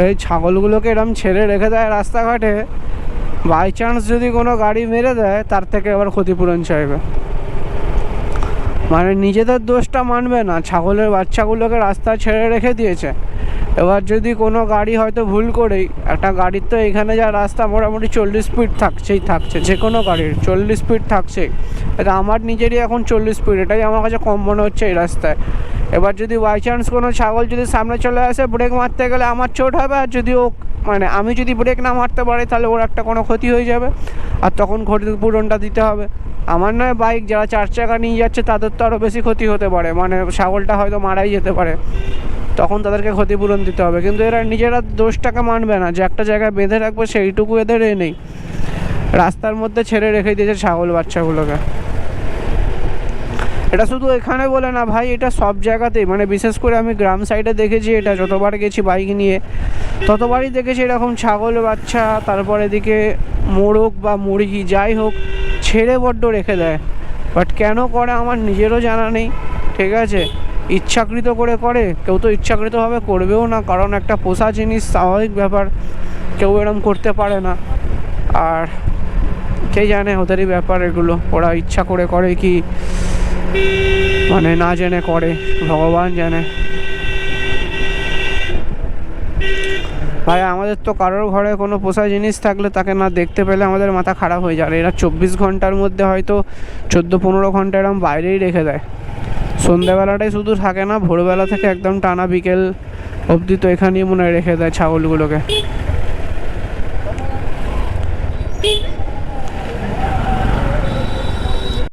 এই ছাগলগুলোকে এরম ছেড়ে রেখে দেয় রাস্তাঘাটে, বাই চান্স যদি কোনো গাড়ি মেরে দেয় তার থেকে আবার ক্ষতিপূরণ চাইবে। মানে নিজেদের দোষটা মানবে না, ছাগলের বাচ্চাগুলোকে রাস্তা ছেড়ে রেখে দিয়েছে, এবার যদি কোনো গাড়ি হয়তো ভুল করেই, একটা গাড়ির তো এখানে যা রাস্তা মোটামুটি 40 স্পিড থাকছে, যে কোনো গাড়ির 40 স্পিড থাকছেই। এটা আমার নিজেরই এখন 40 স্পিড, এটাই আমার কাছে কম মনে হচ্ছে এই রাস্তায়। এবার যদি বাই চান্স কোনো ছাগল যদি সামনে চলে আসে, ব্রেক মারতে গেলে আমার চোট হবে, আর যদি ও মানে আমি যদি ব্রেক না মারতে পারি তাহলে ওর একটা কোনো ক্ষতি হয়ে যাবে, আর তখন ক্ষতিপূরণটা দিতে হবে। আমার নয়, বাইক যারা 4 চাকা নিয়ে যাচ্ছে তাদের তো আরও বেশি ক্ষতি হতে পারে, মানে ছাগলটা হয়তো মারাই যেতে পারে, তখন তাদেরকে ক্ষতিপূরণ দিতে হবে। কিন্তু এরা নিজেরা দোষটাকে মানবে না, যে একটা জায়গায় বেঁধে রাখবে সেইটুকু এদের নেই, রাস্তার মধ্যে ছেড়ে রেখে দিয়েছে ছাগল বাচ্চাগুলোকে। এটা শুধু এখানে বলে না ভাই, এটা সব জায়গাতেই, মানে বিশেষ করে আমি গ্রাম সাইডে দেখেছি এটা, যতবার গেছি বাইক নিয়ে ততবারই দেখেছি এরকম ছাগল বাচ্চা, তারপর এদিকে মোরগ বা মুরগি যাই হোক ছেড়ে বড্ড রেখে দেয়। বাট কেন করে আমার নিজেরও জানা নেই, ঠিক আছে। ইচ্ছাকৃত করে কেউ তো ইচ্ছাকৃতভাবে করবেও না, কারণ একটা পোষা জিনিস, স্বাভাবিক ব্যাপার, কেউ এরম করতে পারে না। আর কে জানে ওদেরই ব্যাপার এগুলো, ওরা ইচ্ছা করে কি মানে না জেনে করে, ভগবান জানে। ভাই আমাদের তো কারোর ঘরে কোনো পোষা জিনিস থাকলে তাকে না দেখতে পেলে আমাদের মাথা খারাপ হয়ে যায়। এরা 24 ঘন্টার মধ্যে হয়তো 14-15 ঘন্টা এরকম বাইরেই রেখে দেয়। সন্ধ্যেবেলাটাই শুধু থাকে না, ভোরবেলা থেকে একদম টানা বিকেল অবধি তো এখানেই মনে হয় রেখে দেয় ছাগলগুলোকে।